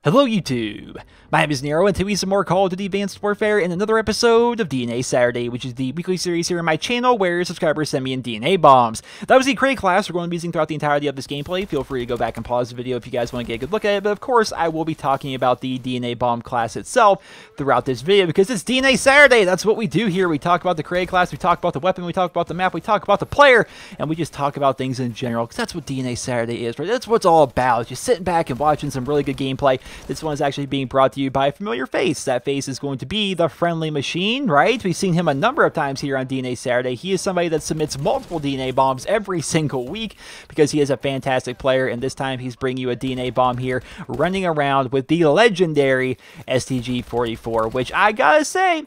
Hello YouTube, my name is Nero, and today is some more Call of Duty Advanced Warfare in another episode of DNA Saturday, which is the weekly series here on my channel where subscribers send me in DNA bombs. That was the Cray class we're going to be using throughout the entirety of this gameplay. Feel free to go back and pause the video if you guys want to get a good look at it, but of course I will be talking about the DNA bomb class itself throughout this video because it's DNA Saturday. That's what we do here. We talk about the Cray class, we talk about the weapon, we talk about the map, we talk about the player, and we just talk about things in general because that's what DNA Saturday is, right? That's what it's all about, just sitting back and watching some really good gameplay. This one is actually being brought to you by a familiar face. That face is going to be the Friendly Machine, right? We've seen him a number of times here on DNA Saturday. He is somebody that submits multiple DNA bombs every single week because he is a fantastic player, and this time he's bringing you a DNA bomb here running around with the Legendary STG-44, which I gotta say,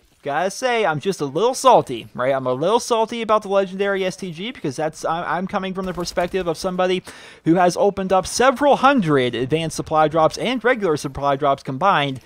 I'm just a little salty, right? I'm a little salty about the Legendary STG because I'm coming from the perspective of somebody who has opened up several hundred advanced supply drops and regular supply drops combined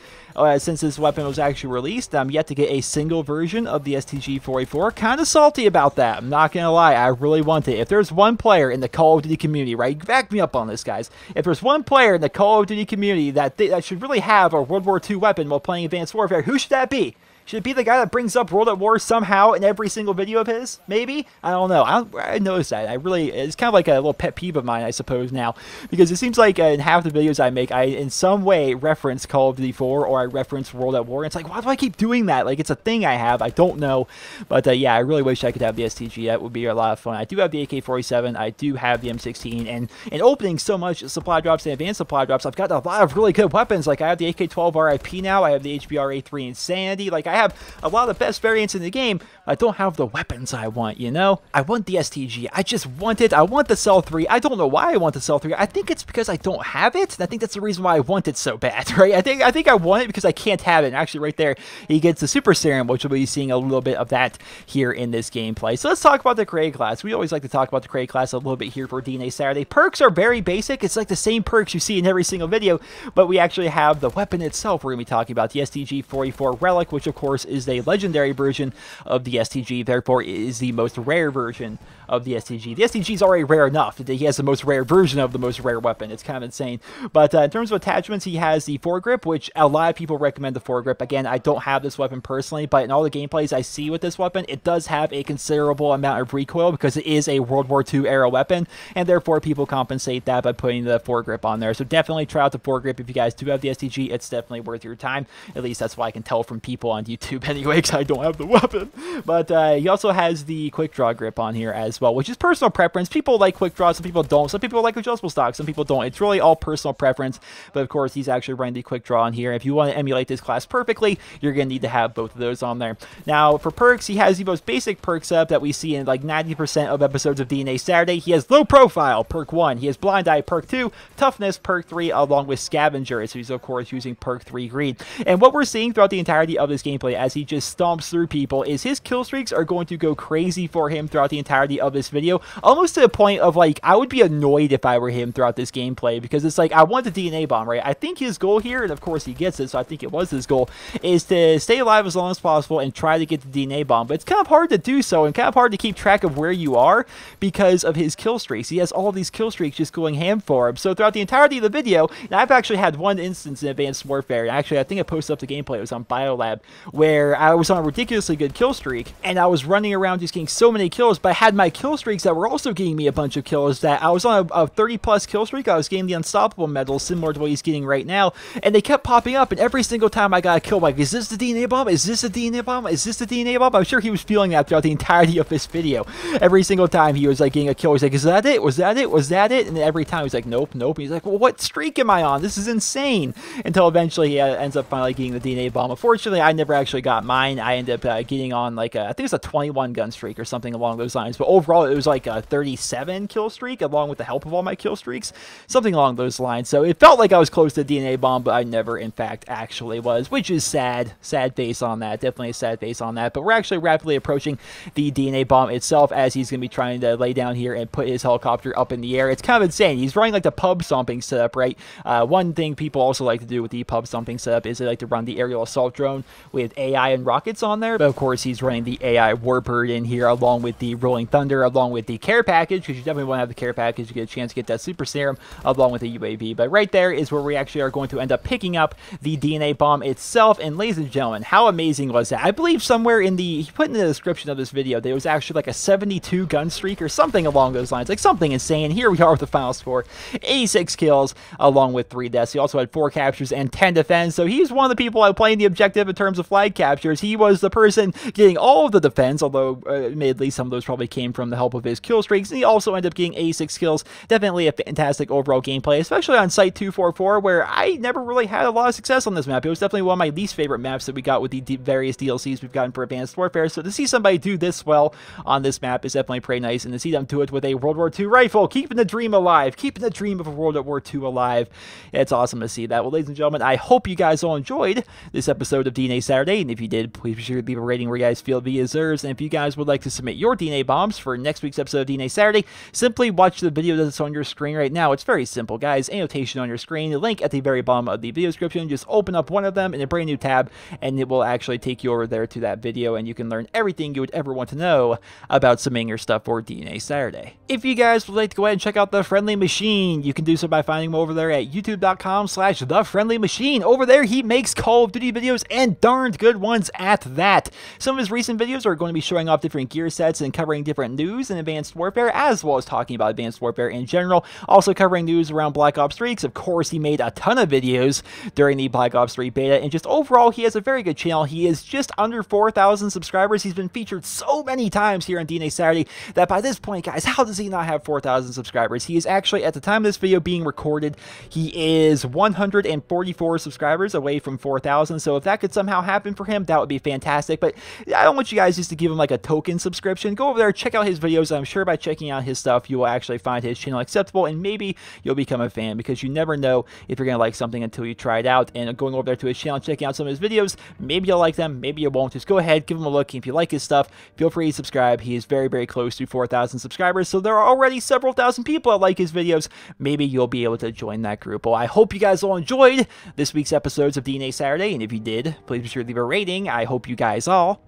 since this weapon was actually released. I'm yet to get a single version of the STG-44. Kind of salty about that. I'm not going to lie. I really want it. If there's one player in the Call of Duty community, right? Back me up on this, guys. If there's one player in the Call of Duty community that should really have a World War II weapon while playing Advanced Warfare, who should that be? Should it be the guy that brings up World at War somehow in every single video of his? Maybe? I don't know. I noticed that. It's kind of like a little pet peeve of mine, I suppose, now. Because it seems like in half the videos I make, I in some way reference Call of Duty 4 or I reference World at War. And it's like, why do I keep doing that? Like, it's a thing I have. I don't know. But yeah, I really wish I could have the STG. That would be a lot of fun. I do have the AK-47. I do have the M16. And in opening so much supply drops and advanced supply drops, I've got a lot of really good weapons. Like, I have the AK-12 RIP now. I have the HBR-A3 Insanity. Like, I have a lot of the best variants in the game. I don't have the weapons I want, you know? I want the STG. I just want it. I want the Cell 3. I don't know why I want the Cell 3. I think it's because I don't have it. And I think that's the reason why I want it so bad, right? I think I want it because I can't have it. And actually, right there, he gets the Super Serum, which we'll be seeing a little bit of that here in this gameplay. So let's talk about the Cray class. We always like to talk about the Cray class a little bit here for DNA Saturday. Perks are very basic. It's like the same perks you see in every single video, but we actually have the weapon itself we're going to be talking about, the STG-44 Relic, which of course is a legendary version of the STG, therefore it is the most rare version of the STG. The STG is already rare enough that he has the most rare version of the most rare weapon. It's kind of insane. But in terms of attachments, he has the foregrip, which a lot of people recommend the foregrip. Again, I don't have this weapon personally, but in all the gameplays I see with this weapon, it does have a considerable amount of recoil because it is a World War II era weapon, and therefore people compensate that by putting the foregrip on there. So definitely try out the foregrip if you guys do have the STG. It's definitely worth your time. At least that's what I can tell from people on YouTube anyway, because I don't have the weapon. But he also has the quick draw grip on here as well, which is personal preference. People like quick draw, some people don't. Some people like adjustable stock, some people don't. It's really all personal preference. But of course, he's actually running the quick draw on here. If you want to emulate this class perfectly, you're going to need to have both of those on there. Now, for perks, he has the most basic perk setup that we see in like 90% of episodes of DNA Saturday. He has low profile, perk 1. He has blind eye, perk 2. Toughness, perk 3, along with scavenger. So he's of course using perk 3 green. And what we're seeing throughout the entirety of this gameplay as he just stomps through people is his kill streaks are going to go crazy for him throughout the entirety of this video, almost to the point of like I would be annoyed if I were him throughout this gameplay, because it's like I want the DNA bomb, right? I think his goal here, and of course he gets it, so I think it was his goal, is to stay alive as long as possible and try to get the DNA bomb. But it's kind of hard to do so and kind of hard to keep track of where you are because of his kill streaks. He has all these kill streaks just going ham for him. So throughout the entirety of the video, and I've actually had one instance in Advanced Warfare, actually I think I posted up the gameplay, it was on BioLab, where I was on a ridiculously good kill streak and I was running around just getting so many kills, but I had my kill streaks that were also getting me a bunch of kills. That I was on a 30 plus kill streak. I was getting the Unstoppable medal similar to what he's getting right now, and they kept popping up, and every single time I got a kill, like, is this the DNA bomb? Is this the DNA bomb? Is this the DNA bomb? I'm sure he was feeling that throughout the entirety of this video. Every single time he was like getting a kill, he's like, is that it? Was that it? Was that it? And then every time he's like, nope, nope. He's like, well, what streak am I on? This is insane. Until eventually he ends up finally getting the DNA bomb. Unfortunately, I never actually got mine. I ended up getting on like I think it was a 21 gun streak or something along those lines. But overall, it was like a 37 kill streak along with the help of all my kill streaks, something along those lines. So it felt like I was close to the DNA bomb, but I never, in fact, actually was, which is sad. Sad face on that. Definitely a sad face on that. But we're actually rapidly approaching the DNA bomb itself as he's going to be trying to lay down here and put his helicopter up in the air. It's kind of insane. He's running like the pub stomping setup, right? One thing people also like to do with the pub stomping setup is they like to run the aerial assault drone with dedicated AI and rockets on there. But of course, he's running the AI Warbird in here along with the Rolling Thunder, along with the care package, because you definitely want to have the care package to get a chance to get that super serum along with the UAV. But right there is where we actually are going to end up picking up the DNA bomb itself. And ladies and gentlemen, how amazing was that? I believe somewhere in the, he put in the description of this video, there was actually like a 72 gun streak or something along those lines, like something insane. Here we are with the final score, 86 kills along with 3 deaths. He also had 4 captures and 10 defense. So he's one of the people playing the objective in terms of flag captures. He was the person getting all of the defense, although admittedly some of those probably came from the help of his kill streaks. And he also ended up getting 86 kills. Definitely a fantastic overall gameplay, especially on Site 244, where I never really had a lot of success on this map. It was definitely one of my least favorite maps that we got with the various DLCs we've gotten for Advanced Warfare. So to see somebody do this well on this map is definitely pretty nice, and to see them do it with a World War II rifle, keeping the dream alive, keeping the dream of a World War II alive. It's awesome to see that. Well, ladies and gentlemen, I hope you guys all enjoyed this episode of DNA Saturday, and if you did, please be sure to leave a rating where you guys feel the video deserves. And if you guys would like to submit your DNA bombs for next week's episode of DNA Saturday, simply watch the video that's on your screen right now. It's very simple, guys. Annotation on your screen, the link at the very bottom of the video description. Just open up one of them in a brand new tab, and it will actually take you over there to that video, and you can learn everything you would ever want to know about submitting your stuff for DNA Saturday. If you guys would like to go ahead and check out The Friendly Machine, you can do so by finding him over there at youtube.com/TheFriendlyMachine. Over there, he makes Call of Duty videos, and darned good ones at that. Some of his recent videos are going to be showing off different gear sets and covering different news in Advanced Warfare, as well as talking about Advanced Warfare in general. Also covering news around Black Ops 3, because of course he made a ton of videos during the Black Ops 3 beta, and just overall, he has a very good channel. He is just under 4,000 subscribers. He's been featured so many times here on DNA Saturday that by this point, guys, how does he not have 4,000 subscribers? He is actually, at the time of this video being recorded, he is 144 subscribers away from 4,000. So if that could somehow happen for him, that would be fantastic. But I don't want you guys just to give him like a token subscription. Go over there, check out his videos. I'm sure by checking out his stuff, you will actually find his channel acceptable, and maybe you'll become a fan, because you never know if you're going to like something until you try it out. And going over there to his channel, checking out some of his videos, maybe you'll like them, maybe you won't. Just go ahead, give him a look. If you like his stuff, feel free to subscribe. He is very, very close to 4,000 subscribers, so there are already several thousand people that like his videos. Maybe you'll be able to join that group. Well, I hope you guys all enjoyed this week's episodes of DNA Saturday, and if you did, please be sure to leave a rating. I hope you guys all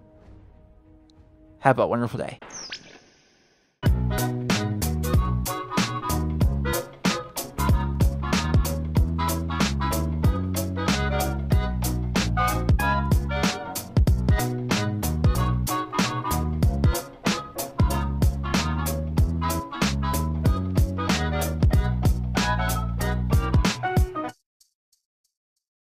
have a wonderful day.